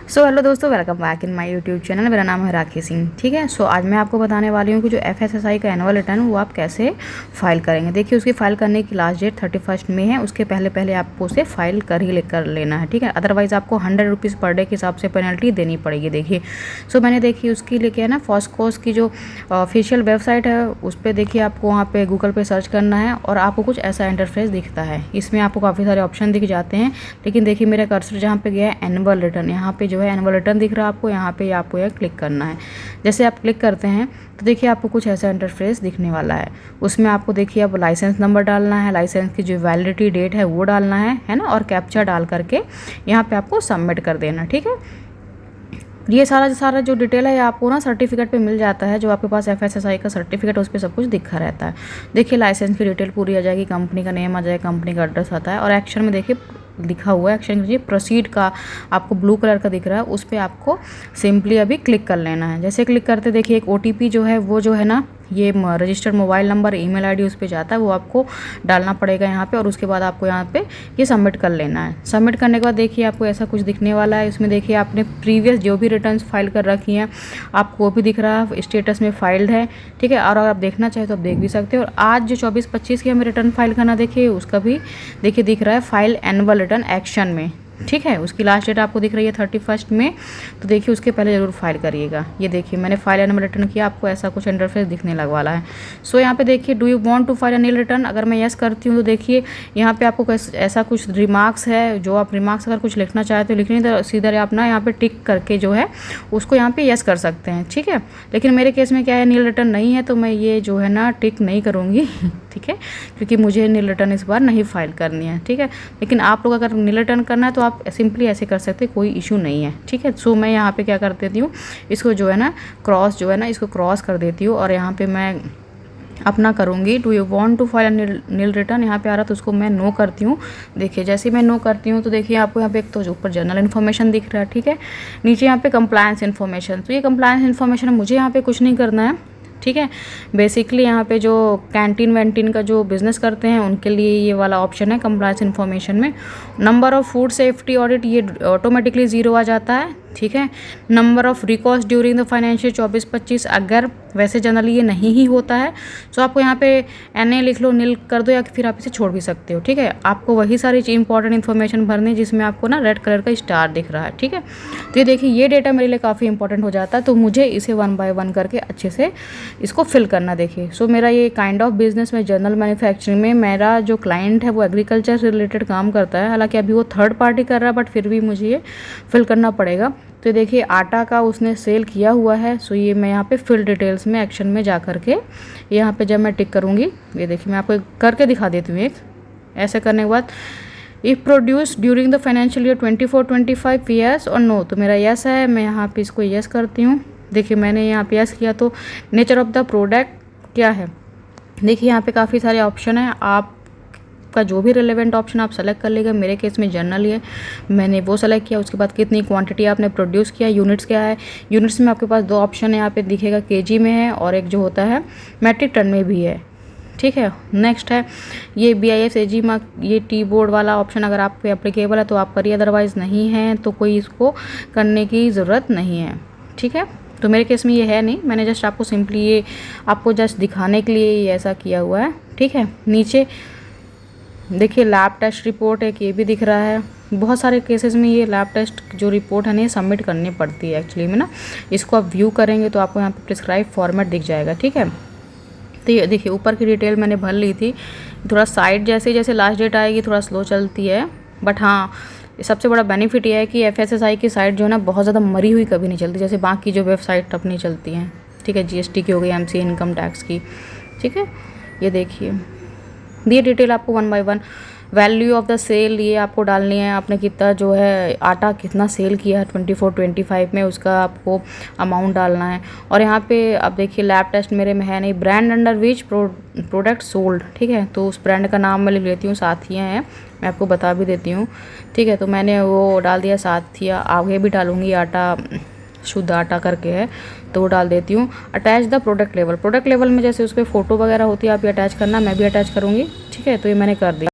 So hello दोस्तों, welcome back in my YouTube channel. मेरा नाम है राखी सिंह। ठीक है। सो आज मैं आपको बताने वाली हूँ कि जो एफएसएसआई का एनुअल रिटर्न वो आप कैसे फाइल करेंगे। देखिए, उसकी फाइल करने की लास्ट डेट 31 मई है। उसके पहले आपको उसे फाइल कर लेना है। ठीक है। अदरवाइज़ आपको 100 रुपीज़ पर डे के हिसाब से पेनल्टी देनी पड़ेगी। देखिए, सो मैंने देखिए उसकी लेके है ना फॉस्कोस की जो ऑफिशियल वेबसाइट है उस पर देखिए आपको वहाँ पे गूगल पे सर्च करना है और आपको कुछ ऐसा इंटरफेस दिखता है। इसमें आपको काफ़ी सारे ऑप्शन दिख जाते हैं, लेकिन देखिए मेरा कर्सर जहाँ पे गया है एनुअल रिटर्न, यहाँ पे जो है एनुअल रिटर्न दिख रहा है आपको। यहाँ पे आपको यह क्लिक करना है। जैसे आप क्लिक करते हैं तो देखिए आपको कुछ ऐसा इंटरफेस दिखने वाला है। उसमें आपको देखिए अब लाइसेंस नंबर डालना है, लाइसेंस की जो वैलिडिटी डेट है वो डालना है ना, और कैप्चा डाल करके यहाँ पे आपको सबमिट कर देना। ठीक है। ये सारा जो डिटेल है आपको ना सर्टिफिकेट पे मिल जाता है। जो आपके पास एफएसएसआई का सर्टिफिकेट है उस पर सब कुछ दिखा रहता है। देखिए लाइसेंस की डिटेल पूरी आ जाएगी, कंपनी का नेम आ जाएगा, कंपनी का एड्रेस आता है, और एक्शन में देखिए लिखा हुआ है, एक्शन कीजिए प्रोसीड का आपको ब्लू कलर का दिख रहा है, उस पर आपको सिंपली अभी क्लिक कर लेना है। जैसे क्लिक करते देखिए एक ओटीपी जो है वो जो है ना ये registered mobile number, email ID उस पर जाता है, वो आपको डालना पड़ेगा यहाँ पे, और उसके बाद आपको यहाँ पे ये सबमिट कर लेना है। सबमिट करने के बाद देखिए आपको ऐसा कुछ दिखने वाला है। इसमें देखिए आपने प्रीवियस जो भी रिटर्न्स फाइल कर रखी हैं आपको वो भी दिख रहा है, स्टेटस में फाइल्ड है। ठीक है। और अगर आप देखना चाहें तो आप देख भी सकते हो। और आज जो 24-25 की हमें रिटर्न फाइल करना देखिए उसका भी देखिए दिख रहा है फाइल एनुअल रिटर्न एक्शन में। ठीक है। उसकी लास्ट डेट आपको दिख रही है 31 में, तो देखिए उसके पहले ज़रूर फाइल करिएगा। ये देखिए मैंने फाइल एनुअल रिटर्न किया, आपको ऐसा कुछ इंटरफेस दिखने लग वाला है। सो यहाँ पे देखिए do you want to file annual return, अगर मैं यस करती हूँ तो देखिए यहाँ पे आपको ऐसा कुछ रिमार्क्स है। जो आप रिमार्क्स अगर कुछ लिखना चाहते हो लिखनी तो सीधा आप ना यहाँ पे टिक करके जो है उसको यहाँ पे यस कर सकते हैं। ठीक है। लेकिन मेरे केस में क्या है, नील रिटर्न नहीं है, तो मैं ये जो है ना टिक नहीं करूँगी। ठीक है। क्योंकि मुझे नील रिटर्न इस बार नहीं फाइल करनी है। ठीक है। लेकिन आप लोग अगर नील रिटर्न करना है तो आप सिंपली ऐसे कर सकते हैं, कोई इशू नहीं है। ठीक है। सो मैं यहाँ पे क्या कर देती हूँ, इसको जो है ना क्रॉस जो है ना इसको क्रॉस कर देती हूँ, और यहाँ पे मैं अपना करूँगी do you want to file nil return, यहाँ पे आ रहा तो उसको मैं नो करती हूँ। देखिए जैसे मैं नो करती हूँ तो देखिए आपको यहाँ पे एक तो ऊपर जनरल इन्फॉर्मेशन दिख रहा है। ठीक है। नीचे यहाँ पे कंप्लायंस इन्फॉर्मेशन, तो ये कंप्लायंस इन्फॉर्मेशन मुझे यहाँ पे कुछ नहीं करना है। ठीक है। बेसिकली यहाँ पे जो कैंटीन वैंटीन का जो बिज़नेस करते हैं उनके लिए ये वाला ऑप्शन है कंप्लायंस इन्फॉर्मेशन में। Number of food safety audit ये ऑटोमेटिकली 0 आ जाता है। ठीक है। Number of records during the financial 24-25, अगर वैसे जनरली ये नहीं ही होता है तो आपको यहाँ पे NA लिख लो, नील कर दो, या फिर आप इसे छोड़ भी सकते हो। ठीक है। आपको वही सारी इंपॉर्टेंट इन्फॉर्मेशन भरनी है जिसमें आपको ना रेड कलर का स्टार दिख रहा है। ठीक है। तो ये देखिए ये डेटा मेरे लिए काफ़ी इंपॉर्टेंट हो जाता है, तो मुझे इसे 1 बाय 1 करके अच्छे से इसको फिल करना। देखिए सो मेरा ये काइंड ऑफ बिजनेस में जनरल मैन्युफैक्चरिंग में मेरा जो क्लाइंट है वो एग्रीकल्चर से रिलेटेड काम करता है। हालांकि अभी वो थर्ड पार्टी कर रहा है, बट फिर भी मुझे ये फिल करना पड़ेगा। तो देखिए आटा का उसने सेल किया हुआ है। सो ये मैं यहाँ पे फिल डिटेल्स में एक्शन में जा करके यहाँ पे जब मैं टिक करूँगी, ये देखिए मैं आपको करके दिखा देती हूँ एक। ऐसे करने के बाद if produce during the financial year 24-25 yes और नो, तो मेरा यस है, मैं यहाँ पे इसको यस करती हूँ। देखिए मैंने यहाँ पे यस किया। तो नेचर ऑफ द प्रोडक्ट क्या है, देखिए यहाँ पे काफ़ी सारे ऑप्शन है, आपका जो भी रिलेवेंट ऑप्शन आप सेलेक्ट कर लेगा। मेरे केस में जनरल है, मैंने वो सेलेक्ट किया। उसके बाद कितनी क्वांटिटी आपने प्रोड्यूस किया, यूनिट्स क्या है। यूनिट्स में आपके पास 2 ऑप्शन है, यहाँ पे दिखेगा केजी में है और एक जो होता है मैट्रिक टन में भी है। ठीक है। नेक्स्ट है ये BIS AG मार्क, ये टी बोर्ड वाला ऑप्शन अगर आप पे एप्लीकेबल है तो आप करिए, अदरवाइज़ नहीं है तो कोई इसको करने की ज़रूरत नहीं है। ठीक है। तो मेरे केस में ये है नहीं, मैंने जस्ट आपको सिंपली ये आपको जस्ट दिखाने के लिए ये ऐसा किया हुआ है। ठीक है। नीचे देखिए लैब टेस्ट रिपोर्ट एक ये भी दिख रहा है। बहुत सारे केसेस में ये लैब टेस्ट जो रिपोर्ट है ना ये सबमिट करनी पड़ती है एक्चुअली में ना। इसको आप व्यू करेंगे तो आपको यहाँ पे प्रिस्क्राइब फॉर्मेट दिख जाएगा। ठीक है। तो ये देखिए ऊपर की डिटेल मैंने भर ली थी। थोड़ा साइट जैसे जैसे लास्ट डेट आएगी थोड़ा स्लो चलती है, बट हाँ सबसे बड़ा बेनिफिट ये है कि एफएसएसआई की साइट जो है ना बहुत ज़्यादा मरी हुई कभी नहीं चलती, जैसे बाकी जो वेबसाइट अपनी चलती हैं। ठीक है। GST की हो गई, MCA इनकम टैक्स की। ठीक है। ये देखिए ये डिटेल आपको 1 by 1। Value of the sale ये आपको डालनी है, आपने कितना जो है आटा कितना सेल किया है 24-25 में, उसका आपको अमाउंट डालना है। और यहाँ पे आप देखिए लैब टेस्ट मेरे में है नहीं, brand under which product sold. ठीक है। तो उस ब्रांड का नाम मैं लिख लेती हूँ, साथिया है, मैं आपको बता भी देती हूँ। ठीक है। तो मैंने वो डाल दिया साथिया, आगे भी डालूँगी आटा शुद्ध आटा करके है तो वो डाल देती हूँ। Attach the product level, product level में जैसे उस पर फ़ोटो वगैरह होती है आप ये अटैच करना, मैं भी अटैच करूँगी। ठीक है। तो ये मैंने कर दिया।